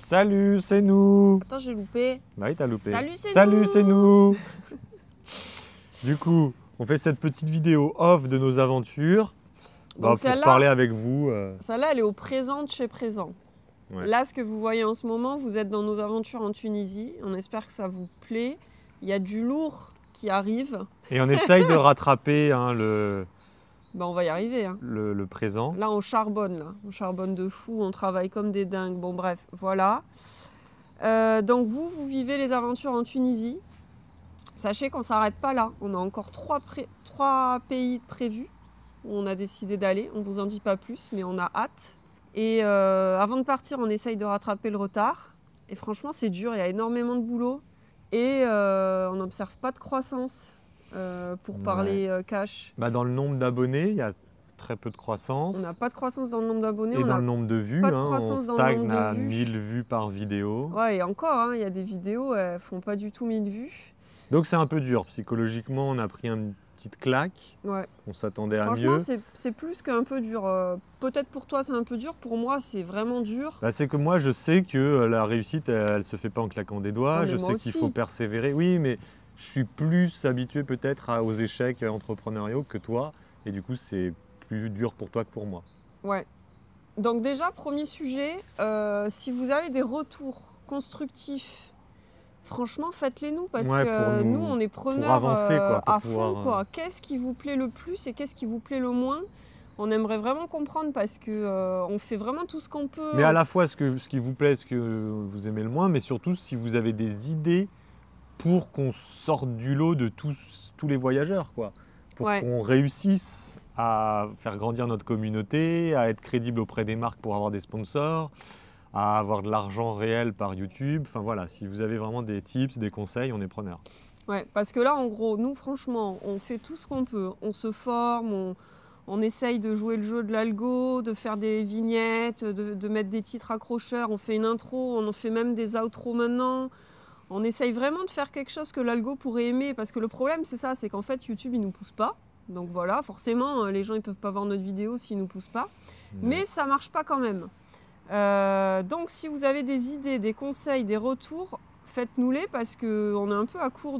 Salut, c'est nous. Attends, j'ai loupé. Bah oui, t'as loupé. Salut, c'est nous. Du coup, on fait cette petite vidéo off de nos aventures pour parler avec vous. Celle-là, elle est au présent de chez présent. Ouais. Là, ce que vous voyez en ce moment, vous êtes dans nos aventures en Tunisie. On espère que ça vous plaît. Il y a du lourd qui arrive. Et on essaye de rattraper le on va y arriver. Hein. Le présent. Là, on charbonne. On charbonne de fou. On travaille comme des dingues. Bon, bref, voilà. Donc, vous vivez les aventures en Tunisie. Sachez qu'on ne s'arrête pas là. On a encore trois pays prévus où on a décidé d'aller. On ne vous en dit pas plus, mais on a hâte. Et avant de partir, on essaye de rattraper le retard. Et franchement, c'est dur. Il y a énormément de boulot. Et on n'observe pas de croissance pour parler cash. Dans le nombre d'abonnés, il y a très peu de croissance. On n'a pas de croissance dans le nombre d'abonnés. Et dans le nombre de vues, on stagne à 1000 vues par vidéo. Ouais, et encore, il y a des vidéos, elles ne font pas du tout 1000 vues. Donc c'est un peu dur. Psychologiquement, on a pris une petite claque. Ouais. On s'attendait à mieux. Franchement, c'est plus qu'un peu dur. Peut-être pour toi, c'est un peu dur. Pour moi, c'est vraiment dur. C'est que moi, je sais que la réussite, elle ne se fait pas en claquant des doigts. Je sais qu'il faut persévérer. Oui, mais je suis plus habitué peut-être aux échecs entrepreneuriaux que toi. Et du coup, c'est plus dur pour toi que pour moi. Ouais. Donc déjà, premier sujet, si vous avez des retours constructifs, franchement, faites-les nous parce que nous, on est preneurs à fond. Qu'est-ce qui vous plaît le plus et qu'est-ce qui vous plaît le moins? On aimerait vraiment comprendre parce qu'on fait vraiment tout ce qu'on peut. Mais à la fois ce qui vous plaît, ce que vous aimez le moins, mais surtout si vous avez des idées pour qu'on sorte du lot de tous les voyageurs, pour qu'on réussisse à faire grandir notre communauté, à être crédible auprès des marques pour avoir des sponsors, à avoir de l'argent réel par YouTube. Enfin voilà, si vous avez vraiment des tips, des conseils, on est preneurs. Ouais, parce que là, en gros, nous, franchement, on fait tout ce qu'on peut. On se forme, on essaye de jouer le jeu de l'algo, de faire des vignettes, de mettre des titres accrocheurs. On fait une intro, on en fait même des outros maintenant. On essaye vraiment de faire quelque chose que l'algo pourrait aimer. Parce que le problème, c'est ça, c'est qu'en fait, YouTube, il ne nous pousse pas. Donc voilà, forcément, les gens ne peuvent pas voir notre vidéo s'ils ne nous poussent pas. Mais ça ne marche pas quand même. Donc si vous avez des idées, des conseils, des retours, faites-nous-les parce qu'on est un peu à court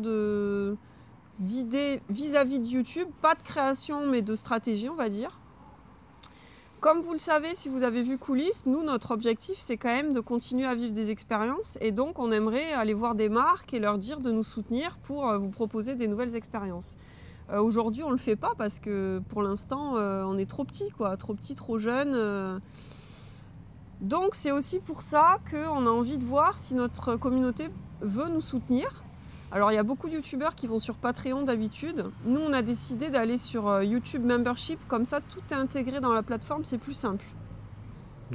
d'idées vis-à-vis de YouTube. Pas de création, mais de stratégie, on va dire. Comme vous le savez, si vous avez vu Coulisses, nous, notre objectif, c'est quand même de continuer à vivre des expériences. Et donc, on aimerait aller voir des marques et leur dire de nous soutenir pour vous proposer des nouvelles expériences. Aujourd'hui, on ne le fait pas parce que pour l'instant, on est trop petit, trop petit, trop jeune. Donc, c'est aussi pour ça qu'on a envie de voir si notre communauté veut nous soutenir. Alors, il y a beaucoup de youtubeurs qui vont sur Patreon d'habitude. Nous, on a décidé d'aller sur YouTube Membership. Comme ça, tout est intégré dans la plateforme, c'est plus simple.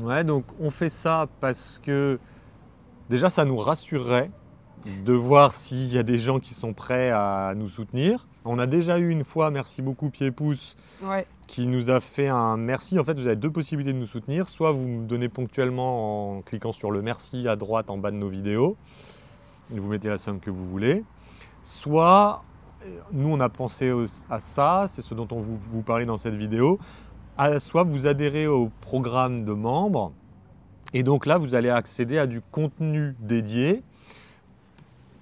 Ouais, donc on fait ça parce que déjà, ça nous rassurerait de voir s'il y a des gens qui sont prêts à nous soutenir. On a déjà eu une fois, merci beaucoup Pied-Pouce, qui nous a fait un merci. En fait, vous avez deux possibilités de nous soutenir. Soit vous nous donnez ponctuellement en cliquant sur le merci à droite en bas de nos vidéos. Et vous mettez la somme que vous voulez. Soit, nous on a pensé à ça, c'est ce dont on vous parlait dans cette vidéo. Soit vous adhérez au programme de membres. Et donc là, vous allez accéder à du contenu dédié.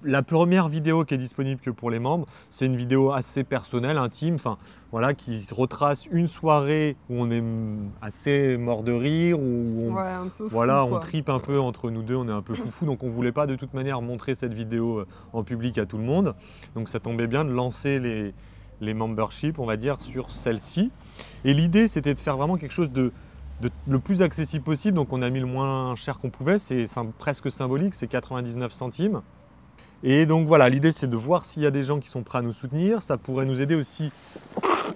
La première vidéo qui est disponible que pour les membres, c'est une vidéo assez personnelle, intime, qui retrace une soirée où on est assez mort de rire, où on tripe un peu entre nous deux, on est un peu foufou, donc on ne voulait pas de toute manière montrer cette vidéo en public à tout le monde. Donc ça tombait bien de lancer les memberships, on va dire, sur celle-ci. Et l'idée, c'était de faire vraiment quelque chose de le plus accessible possible, donc on a mis le moins cher qu'on pouvait, c'est presque symbolique, c'est 99 centimes. Et donc voilà, l'idée c'est de voir s'il y a des gens qui sont prêts à nous soutenir. Ça pourrait nous aider aussi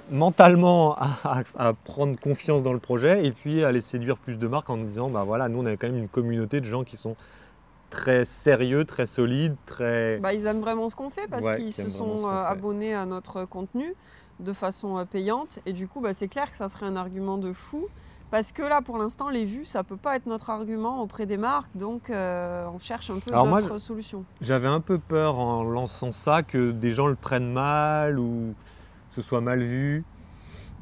mentalement à prendre confiance dans le projet et puis à aller séduire plus de marques en nous disant, nous on a quand même une communauté de gens qui sont très sérieux, très solides, très... ils aiment vraiment ce qu'on fait parce qu'ils se sont abonnés à notre contenu de façon payante. Et du coup, c'est clair que ça serait un argument de fou. Parce que là, pour l'instant, les vues, ça ne peut pas être notre argument auprès des marques. Donc, on cherche un peu d'autres solutions. J'avais un peu peur en lançant ça que des gens le prennent mal ou que ce soit mal vu.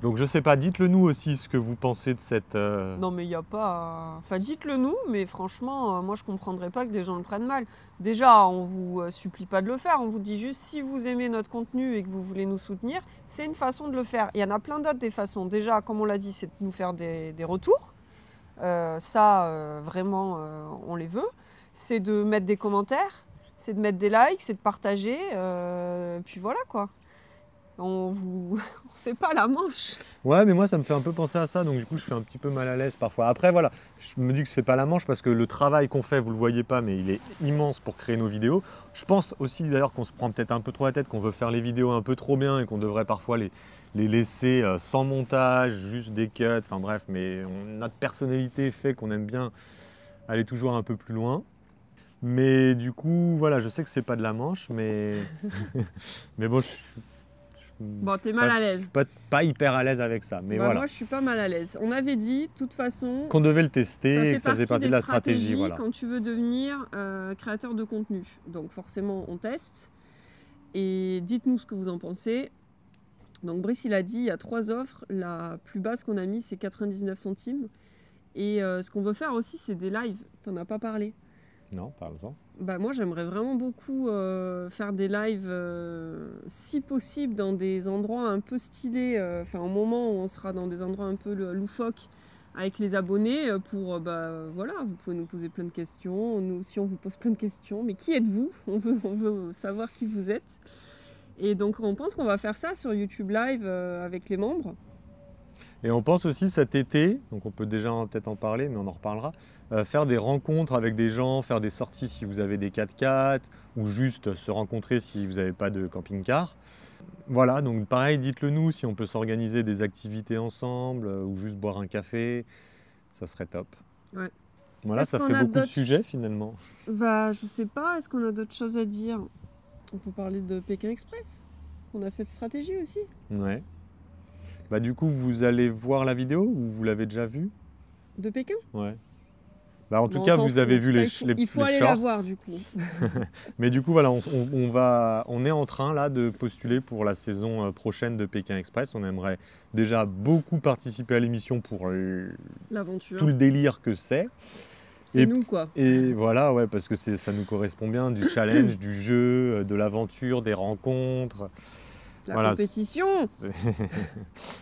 Donc je sais pas, dites-le nous aussi ce que vous pensez de cette... Non, mais il n'y a pas. Enfin, dites-le nous, mais franchement, moi je comprendrais pas que des gens le prennent mal. Déjà, on vous supplie pas de le faire, on vous dit juste si vous aimez notre contenu et que vous voulez nous soutenir, c'est une façon de le faire. Il y en a plein d'autres des façons. Déjà, comme on l'a dit, c'est de nous faire des retours. Vraiment, on les veut. C'est de mettre des commentaires, c'est de mettre des likes, c'est de partager. Puis voilà quoi. On vous on fait pas la manche. Ouais, mais moi ça me fait un peu penser à ça, donc du coup je suis un petit peu mal à l'aise parfois. Après voilà, je me dis que je fais pas la manche parce que le travail qu'on fait, vous le voyez pas, mais il est immense pour créer nos vidéos. Je pense aussi d'ailleurs qu'on se prend peut-être un peu trop la tête, qu'on veut faire les vidéos un peu trop bien et qu'on devrait parfois les laisser sans montage, juste des cuts, enfin bref, mais notre personnalité fait qu'on aime bien aller toujours un peu plus loin. Mais du coup, voilà, je sais que c'est pas de la manche, mais, mais bon, Bon, t'es mal à je l'aise. suis pas hyper à l'aise avec ça. Mais Bah, voilà, moi, je suis pas mal à l'aise. On avait dit, de toute façon, qu'on devait le ça tester et fait que ça faisait partie partie des de la stratégie. stratégies Voilà. quand tu veux devenir créateur de contenu. Donc forcément, on teste. Et dites-nous ce que vous en pensez. Donc Brice, il a dit, il y a 3 offres. La plus basse qu'on a mis, c'est 99 centimes. Et ce qu'on veut faire aussi, c'est des lives. T'en as pas parlé. Non, parle-en. Bah, moi, j'aimerais vraiment beaucoup faire des lives, si possible, dans des endroits un peu stylés. Enfin, au moment où on sera dans des endroits un peu loufoques avec les abonnés, pour, voilà, vous pouvez nous poser plein de questions. Nous aussi, on vous pose plein de questions. Mais qui êtes-vous? On veut savoir qui vous êtes. Et donc, on pense qu'on va faire ça sur YouTube Live avec les membres. Et on pense aussi cet été, donc on peut déjà peut-être en parler, mais on en reparlera, faire des rencontres avec des gens, faire des sorties si vous avez des 4x4, ou juste se rencontrer si vous n'avez pas de camping-car. Voilà, donc pareil, dites-le nous si on peut s'organiser des activités ensemble, ou juste boire un café, ça serait top. Ouais. Voilà, Est-ce ça qu'on fait a beaucoup de d'autres sujets finalement. Bah, je sais pas, est-ce qu'on a d'autres choses à dire? On peut parler de Pékin Express. On a cette stratégie aussi. Ouais. Bah du coup, vous allez voir la vidéo ou vous l'avez déjà vue? De Pékin? Ouais. Bah, en tout Bon, on cas, s'en vous fout. avez En vu tout cas, les il faut les aller la shorts. voir du coup. Mais du coup, voilà, on est en train là de postuler pour la saison prochaine de Pékin Express. On aimerait déjà beaucoup participer à l'émission pour tout L'aventure. le délire que c'est. C'est Et, nous quoi. et voilà, ouais, parce que ça nous correspond bien, du challenge, du jeu, de l'aventure, des rencontres. La Voilà, compétition.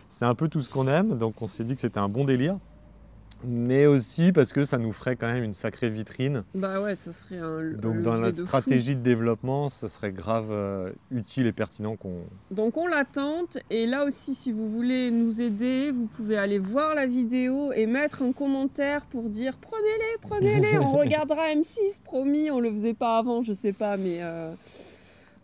c'est un peu tout ce qu'on aime, donc on s'est dit que c'était un bon délire. Mais aussi parce que ça nous ferait quand même une sacrée vitrine. Bah ouais, ça serait un Donc dans levier notre de fou. stratégie de développement, ça serait grave utile et pertinent qu'on... Donc on la tente et là aussi si vous voulez nous aider, vous pouvez aller voir la vidéo et mettre un commentaire pour dire prenez-les, on regardera M6, promis, on le faisait pas avant, je sais pas, mais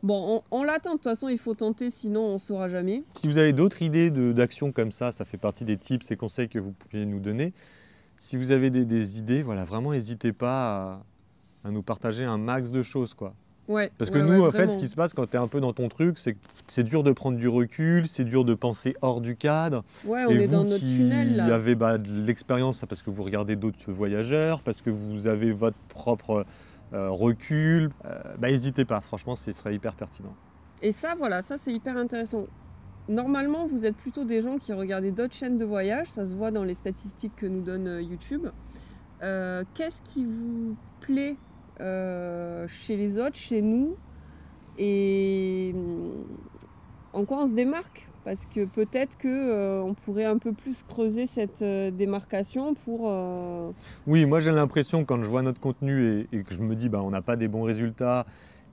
bon, on l'attend, de toute façon il faut tenter, sinon on saura jamais. Si vous avez d'autres idées d'actions comme ça fait partie des tips et conseils que vous pouvez nous donner. Si vous avez des idées, voilà, vraiment n'hésitez pas à nous partager un max de choses, quoi. Ouais. Parce que ouais, nous, ouais, en fait, vraiment. ce qui se passe quand tu es un peu dans ton truc, c'est que c'est dur de prendre du recul, c'est dur de penser hors du cadre. Ouais, on Et est vous dans notre tunnel qui là. avez de l'expérience, parce que vous regardez d'autres voyageurs, parce que vous avez votre propre recul, n'hésitez pas, franchement, ce serait hyper pertinent. Et ça, voilà, ça c'est hyper intéressant. Normalement, vous êtes plutôt des gens qui regardent d'autres chaînes de voyage, ça se voit dans les statistiques que nous donne YouTube. Qu'est-ce qui vous plaît chez les autres, chez nous, et en quoi on se démarque? Parce que peut-être qu'on pourrait un peu plus creuser cette démarcation pour... Oui, moi j'ai l'impression quand je vois notre contenu et que je me dis on n'a pas des bons résultats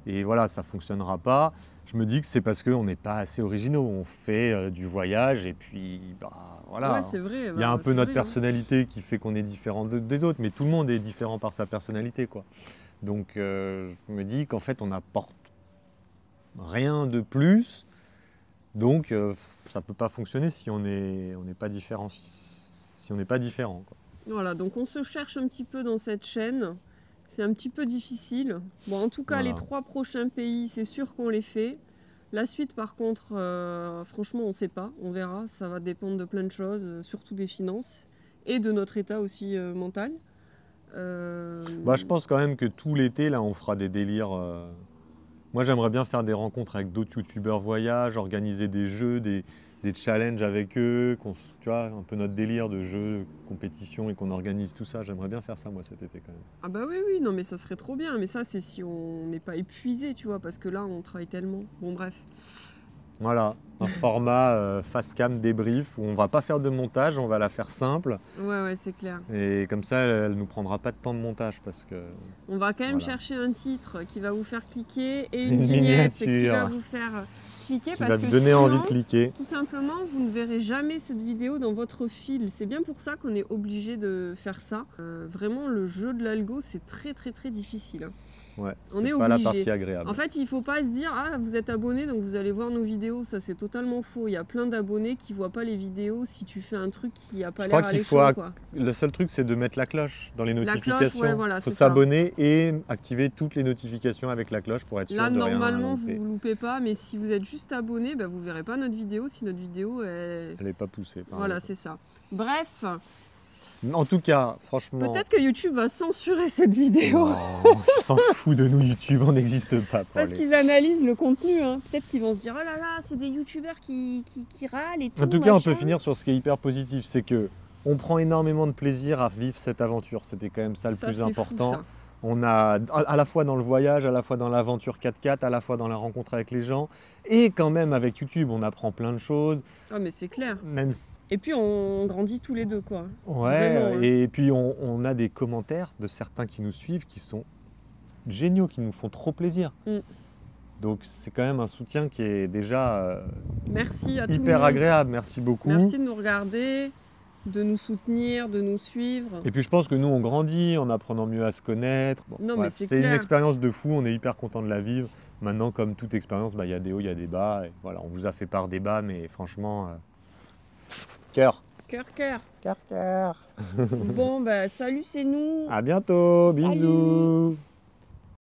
et voilà, ça ne fonctionnera pas, je me dis que c'est parce qu'on n'est pas assez originaux. On fait du voyage et puis voilà. Ouais, c'est vrai. Il y a un peu notre personnalité qui fait qu'on est différent des autres, mais tout le monde est différent par sa personnalité, quoi. Donc je me dis qu'en fait on n'apporte rien de plus, donc ça ne peut pas fonctionner si on n'est pas différent, si on n'est pas différent, quoi. Voilà, donc on se cherche un petit peu dans cette chaîne. C'est un petit peu difficile. Bon, en tout cas, Voilà. les 3 prochains pays, c'est sûr qu'on les fait. La suite, par contre, franchement, on ne sait pas. On verra. Ça va dépendre de plein de choses, surtout des finances et de notre état aussi mental. Je pense quand même que tout l'été, là, on fera des délires. Moi, j'aimerais bien faire des rencontres avec d'autres youtubeurs voyage, organiser des jeux, des des challenges avec eux, tu vois, un peu notre délire de jeu, compétition et qu'on organise tout ça. J'aimerais bien faire ça moi cet été quand même. Ah bah oui, oui, non mais ça serait trop bien. Mais ça, c'est si on n'est pas épuisé, tu vois, parce que là, on travaille tellement. Bon, bref. Voilà, un format face cam débrief où on va pas faire de montage, on va la faire simple. Ouais, ouais, c'est clair. Et comme ça, elle nous prendra pas de temps de montage parce que... On va quand même Voilà. chercher un titre qui va vous faire cliquer et Une une vignette qui miniature. va vous faire cliquer qui parce va que te donner sinon, envie de cliquer. tout simplement, vous ne verrez jamais cette vidéo dans votre fil. C'est bien pour ça qu'on est obligé de faire ça. Vraiment, le jeu de l'algo, c'est très très très difficile. Hein. Ouais, On c'est est pas la obligé. partie agréable. En fait, il ne faut pas se dire « Ah, vous êtes abonné, donc vous allez voir nos vidéos ». Ça, c'est totalement faux. Il y a plein d'abonnés qui ne voient pas les vidéos si tu fais un truc qui n'a pas Je crois l'air qu'il faut... alléchant, quoi. Le seul truc, c'est de mettre la cloche dans les La notifications. cloche, ouais, voilà, Il faut c'est ça. s'abonner et activer toutes les notifications avec la cloche pour être sûr Là, de rien normalement, vous louper. ne loupez pas, mais si vous êtes juste abonné, bah, vous ne verrez pas notre vidéo si notre vidéo est... Elle n'est pas poussée. par Voilà, exemple. c'est ça. Bref, En tout cas, franchement... peut-être que YouTube va censurer cette vidéo. Non, ils s'en foutent de nous, YouTube, on n'existe pas. pour Parce les- qu'ils analysent le contenu. Hein. Peut-être qu'ils vont se dire « Oh là là, c'est des YouTubeurs qui râlent et tout. » En tout cas, on machin. peut finir sur ce qui est hyper positif, c'est que on prend énormément de plaisir à vivre cette aventure. C'était quand même ça le Ça, plus c'est fou, important. ça. On a à la fois dans le voyage, à la fois dans l'aventure 4x4, à la fois dans la rencontre avec les gens, et quand même avec YouTube, on apprend plein de choses. Ah, mais c'est clair. Même Et puis, on grandit tous les deux, quoi. ouais, Vraiment, hein. et puis on a des commentaires de certains qui nous suivent qui sont géniaux, qui nous font trop plaisir. Mm. Donc c'est quand même un soutien qui est déjà Merci à tout le hyper monde. agréable. Merci beaucoup. Merci de nous regarder, de nous soutenir, de nous suivre. Et puis je pense que nous on grandit en apprenant mieux à se connaître. Bon, Non, mais bref, c'est c'est une clair. expérience de fou, on est hyper content de la vivre. Maintenant, comme toute expérience, bah, y a des hauts, il y a des bas. Et voilà, on vous a fait part des bas, mais franchement, cœur. Cœur, cœur. Cœur, cœur. Bon, bah, salut, c'est nous. À bientôt, Salut. bisous.